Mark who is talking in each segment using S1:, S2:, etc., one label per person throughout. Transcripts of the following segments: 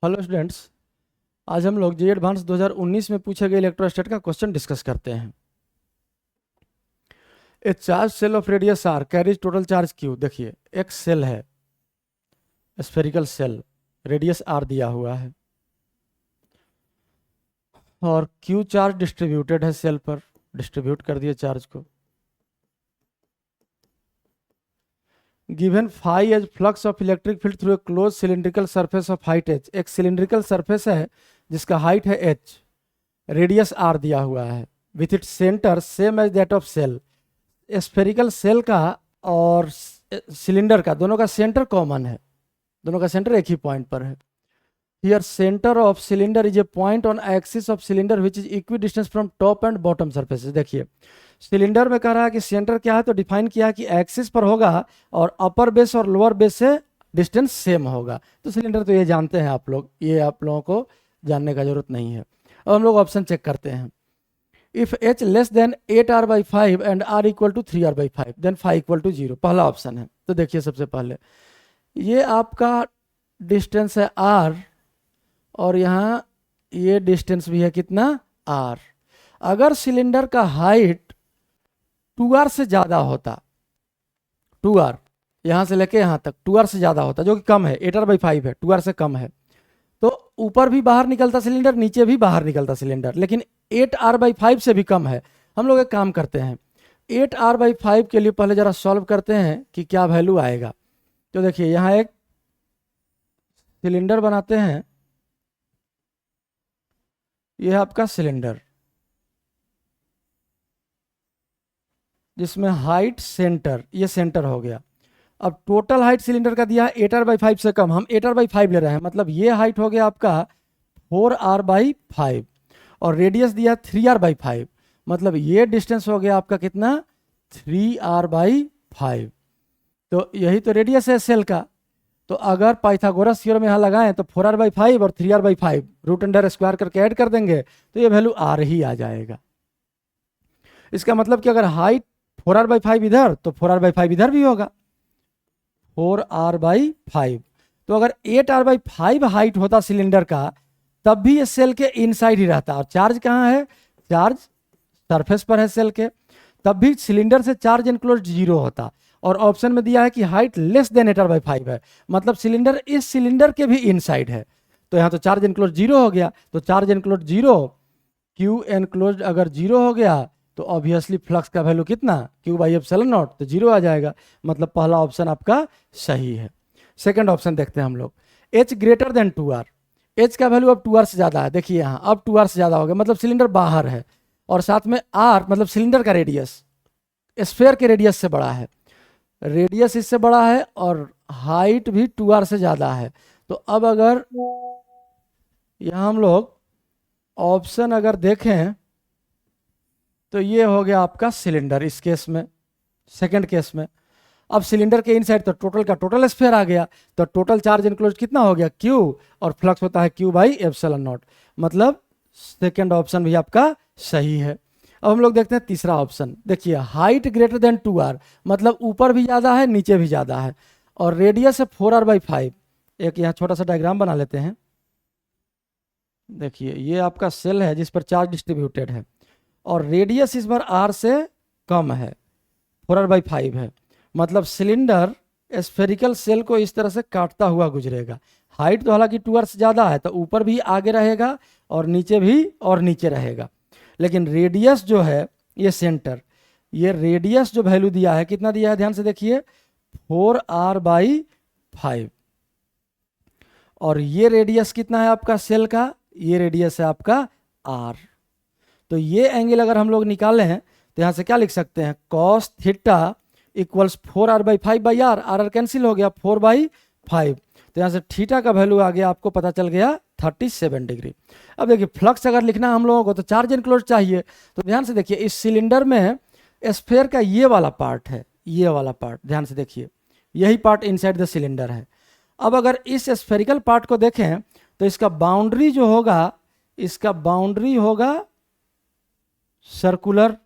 S1: Hello students. आज हम लोग जे एडवांस 2019 में पूछे गए इलेक्ट्रोस्टैट का क्वेश्चन डिस्कस करते हैं। A charge shell of radius R carries total charge Q. देखिए, एक सेल है, स्फेरिकल सेल, रेडियस आर दिया हुआ है और क्यू चार्ज डिस्ट्रीब्यूटेड है सेल पर। डिस्ट्रीब्यूट कर दिए चार्ज को। Given phi as flux of electric field through a closed cylindrical surface of height H. एक सिलिंड्रिकल सरफेस है जिसका हाइट है एच, रेडियस आर दिया हुआ है, with it centre same as that of shell. Spherical shell का और cylinder का दोनों का सेंटर कॉमन है, दोनों का सेंटर एक ही पॉइंट पर है। Here centre of cylinder is a point on axis of cylinder which is equi distance from top and bottom surfaces. देखिए, सिलेंडर में कह रहा है कि सेंटर क्या है, तो डिफाइन किया है कि एक्सिस पर होगा और अपर बेस और लोअर बेस से डिस्टेंस सेम होगा। तो सिलेंडर तो ये जानते हैं आप लोग, ये आप लोगों को जानने का जरूरत नहीं है। अब हम लोग ऑप्शन चेक करते हैं। If h less than 8r/5 and r equal to 3r/5 then phi equal to 0। पहला ऑप्शन है। तो देखिए, सबसे पहले ये आपका डिस्टेंस है r और यहाँ ये डिस्टेंस भी है कितना, r। अगर सिलेंडर का हाइट 2r से ज़्यादा होता, 2r यहाँ से लेके यहाँ तक 2r से ज़्यादा होता, जो कि कम है, 8r/5 है, 2r से कम है, तो ऊपर भी बाहर निकलता सिलेंडर, नीचे भी बाहर निकलता सिलेंडर। लेकिन 8r/5 से भी कम है। हम लोग एक काम करते हैं, 8r/5 के लिए पहले जरा सॉल्व करते हैं कि क्या वैल्यू आएगा। तो देखिए, यहाँ एक सिलेंडर बनाते हैं, यह है आपका सिलेंडर जिसमें हाइट सेंटर, ये सेंटर हो गया। अब टोटल हाइट सिलेंडर का दिया है 8r/5 से कम, हम 8r/5 ले रहे हैं, मतलब ये हाइट हो गया आपका 4r/5 और रेडियस दिया 3r/5, मतलब ये डिस्टेंस हो गया आपका कितना, 3r/5। तो यही तो रेडियस है सेल का। तो अगर पाइथागोरस थ्योरम यहाँ लगाएं तो 4r/5 और 3r/5 रूट अंडर स्क्वायर करके ऐड कर देंगे तो ये वैल्यू r ही आ जाएगा। इसका मतलब कि अगर हाइट 4r/5 इधर तो 4r/5 इधर भी होगा, 4r/5। तो अगर 8r/5 हाइट होता सिलेंडर का तब भी ये सेल के इनसाइड ही रहता। और चार्ज कहाँ है, चार्ज सरफेस पर है सेल के, तब भी सिलेंडर से चार्ज इनक्लोज 0 होता। और ऑप्शन में दिया है कि हाइट लेस देन 8r/5 है, मतलब सिलेंडर इस सिलेंडर के भी इनसाइड है। तो यहाँ तो चार्ज इनक्लोज 0 हो गया, तो चार्ज इनक्लोज 0, क्यू एनक्लोज अगर 0 हो गया तो ऑब्वियसली फ्लक्स का वैल्यू कितना, Q/ε0, तो 0 आ जाएगा। मतलब पहला ऑप्शन आपका सही है। सेकंड ऑप्शन देखते हैं हम लोग, h greater than 2r। h का वैल्यू अब 2r से ज़्यादा है। देखिए यहाँ अब 2r से ज़्यादा हो गया, मतलब सिलेंडर बाहर है, और साथ में r मतलब सिलेंडर का रेडियस स्फेयर के रेडियस से बड़ा है, रेडियस इससे बड़ा है और हाइट भी 2r से ज़्यादा है। तो अब अगर यहाँ हम लोग ऑप्शन अगर देखें तो ये हो गया आपका सिलेंडर इस केस में, सेकंड केस में। अब सिलेंडर के इनसाइड तो टोटल का टोटल स्फीयर आ गया, तो टोटल चार्ज इनक्लोज कितना हो गया, Q, और फ्लक्स होता है Q/ε0। मतलब सेकंड ऑप्शन भी आपका सही है। अब हम लोग देखते हैं तीसरा ऑप्शन। देखिए, हाइट ग्रेटर देन 2r, मतलब ऊपर भी ज़्यादा है नीचे भी ज़्यादा है, और रेडियस है 4r/5। एक यहाँ छोटा सा डायग्राम बना लेते हैं। देखिए, ये आपका सेल है जिस पर चार्ज डिस्ट्रीब्यूटेड है, और रेडियस इस बार r से कम है, 4r/5 है, मतलब सिलेंडर स्फेरिकल सेल को इस तरह से काटता हुआ गुजरेगा। हाइट तो हालांकि 2r से ज़्यादा है, तो ऊपर भी आगे रहेगा और नीचे भी और नीचे रहेगा। लेकिन रेडियस जो है, ये सेंटर, ये रेडियस जो वैल्यू दिया है, कितना दिया है ध्यान से देखिए, 4r/5। और ये रेडियस कितना है आपका सेल का, ये रेडियस है आपका r। तो ये एंगल अगर हम लोग निकाले हैं तो यहाँ से क्या लिख सकते हैं, cos theta equals 4r/5/r, r cancel हो गया, 4/5। तो यहाँ से थीटा का वैल्यू आ गया, आपको पता चल गया 37 डिग्री। अब देखिए, फ्लक्स अगर लिखना है हम लोगों को तो चार्ज इनक्लोज चाहिए। तो ध्यान से देखिए, इस सिलेंडर में स्फेयर का ये वाला पार्ट है, ये वाला पार्ट ध्यान से देखिए, यही पार्ट इनसाइड द सिलेंडर है। अब अगर इस स्फेरिकल पार्ट को देखें तो इसका बाउंड्री जो होगा, इसका बाउंड्री होगा सर्कुलर,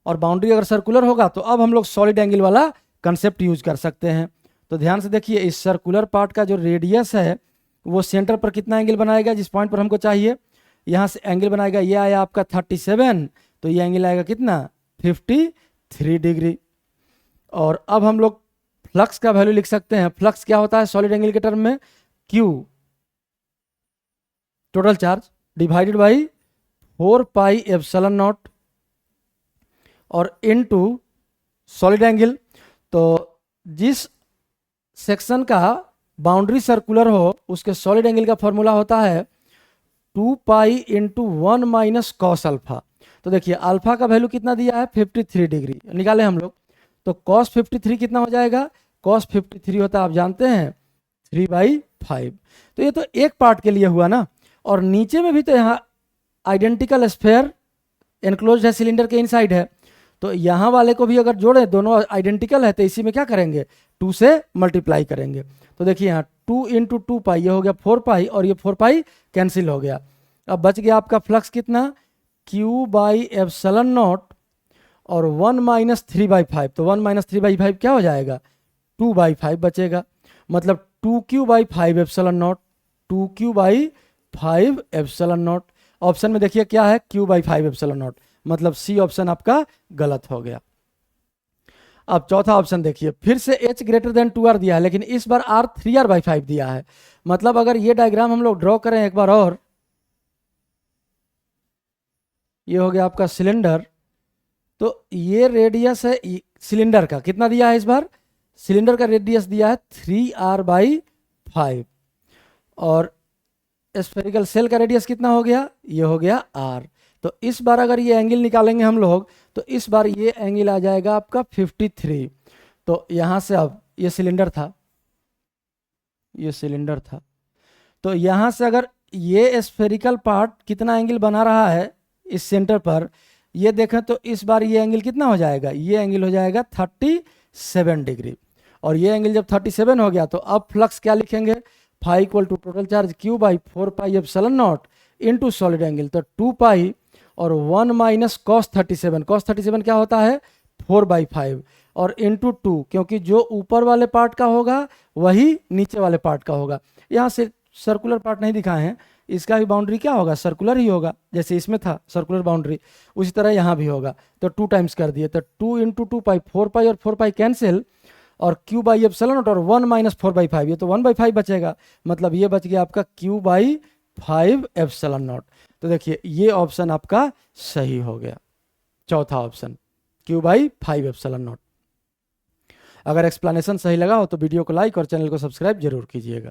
S1: और बाउंड्री अगर सर्कुलर होगा तो अब हम लोग सॉलिड एंगल वाला कंसेप्ट यूज कर सकते हैं। तो ध्यान से देखिए, इस सर्कुलर पार्ट का जो रेडियस है वो सेंटर पर कितना एंगल बनाएगा जिस पॉइंट पर हमको चाहिए, यहाँ से एंगल बनाएगा, ये आया आपका 37, तो ये एंगल आएगा कितना 53 डिग्री। और अब हम लोग फ्लक्स का वैल्यू लिख सकते हैं। फ्लक्स क्या होता है सॉलिड एंगल के टर्म में, Q total charge divided by 4 pi epsilon not और इनटू सॉलिड एंगल। तो जिस सेक्शन का बाउंड्री सर्कुलर हो उसके सॉलिड एंगल का फॉर्मूला होता है 2 pi into 1 minus cos alpha. तो देखिए अल्फा का वैल्यू कितना दिया है 53 डिग्री निकाले हम लोग, तो कॉस 53 कितना हो जाएगा, कॉस 53 होता है आप जानते हैं 3/5। तो ये तो एक पार्ट के लिए हुआ ना, और नीचे में भी तो यहाँ आइडेंटिकल स्फेयर एनक्लोज है सिलेंडर के इनसाइड है, तो यहाँ वाले को भी अगर जोड़े दोनों आइडेंटिकल है तो इसी में क्या करेंगे 2 से मल्टीप्लाई करेंगे। तो देखिए यहाँ 2 इंटू 2 पाई, ये हो गया 4 पाई और ये 4 पाई कैंसिल हो गया। अब बच गया आपका फ्लक्स कितना Q बाई एप्सिलॉन नॉट और 1 माइनस 3/5, तो 1 माइनस 3/5 क्या हो जाएगा 2/5 बचेगा, मतलब 2Q by 5 epsilon not, 2Q by 5 epsilon not. Option में देखिए क्या है Q बाई 5 एप्सिलॉन नॉट, मतलब सी ऑप्शन आपका गलत हो गया। अब चौथा ऑप्शन देखिए, फिर से H ग्रेटर देन 2R दिया है, लेकिन इस बार R 3R/5 दिया है। मतलब अगर ये डायग्राम हम लोग ड्रॉ करें एक बार और, ये हो गया आपका सिलेंडर, तो ये रेडियस है सिलेंडर का, कितना दिया है इस बार, सिलेंडर का रेडियस दिया है 3R/5 और स्फेरिकल सेल का रेडियस कितना हो गया, ये हो गया R। तो इस बार अगर ये एंगल निकालेंगे हम लोग तो इस बार ये एंगल आ जाएगा आपका 53। तो यहाँ से अब ये सिलेंडर था, ये सिलेंडर था, तो यहाँ से अगर ये स्फेरिकल पार्ट कितना एंगल बना रहा है इस सेंटर पर, ये देखें तो इस बार ये एंगल कितना हो जाएगा, ये एंगल हो जाएगा 37 डिग्री। और ये एंगल जब 37 हो गया तो अब फ्लक्स क्या लिखेंगे, phi equal to total charge Q by 4 pi epsilon naught into solid angle, तो 2 पाई और 1 माइनस कॉस 37, कॉस 37 क्या होता है 4/5 और इंटू 2, क्योंकि जो ऊपर वाले पार्ट का होगा वही नीचे वाले पार्ट का होगा। यहाँ से सर्कुलर पार्ट नहीं दिखाए हैं, इसका भी बाउंड्री क्या होगा सर्कुलर ही होगा, जैसे इसमें था सर्कुलर बाउंड्री उसी तरह यहाँ भी होगा। तो 2 टाइम्स कर दिए, तो 2 इंटू 2 पाई 4 पाई और 4 पाई कैंसिल और Q बाई एप्सिलॉन नॉट और 1 माइनस 4/5, ये तो 1/5 बचेगा, मतलब ये बच गया आपका Q बाई 5 एप्सिलॉन नॉट। तो देखिए ये ऑप्शन आपका सही हो गया, चौथा option Q by 5 epsilon not. अगर एक्सप्लेनेशन सही लगा हो तो वीडियो को लाइक और चैनल को सब्सक्राइब जरूर कीजिएगा।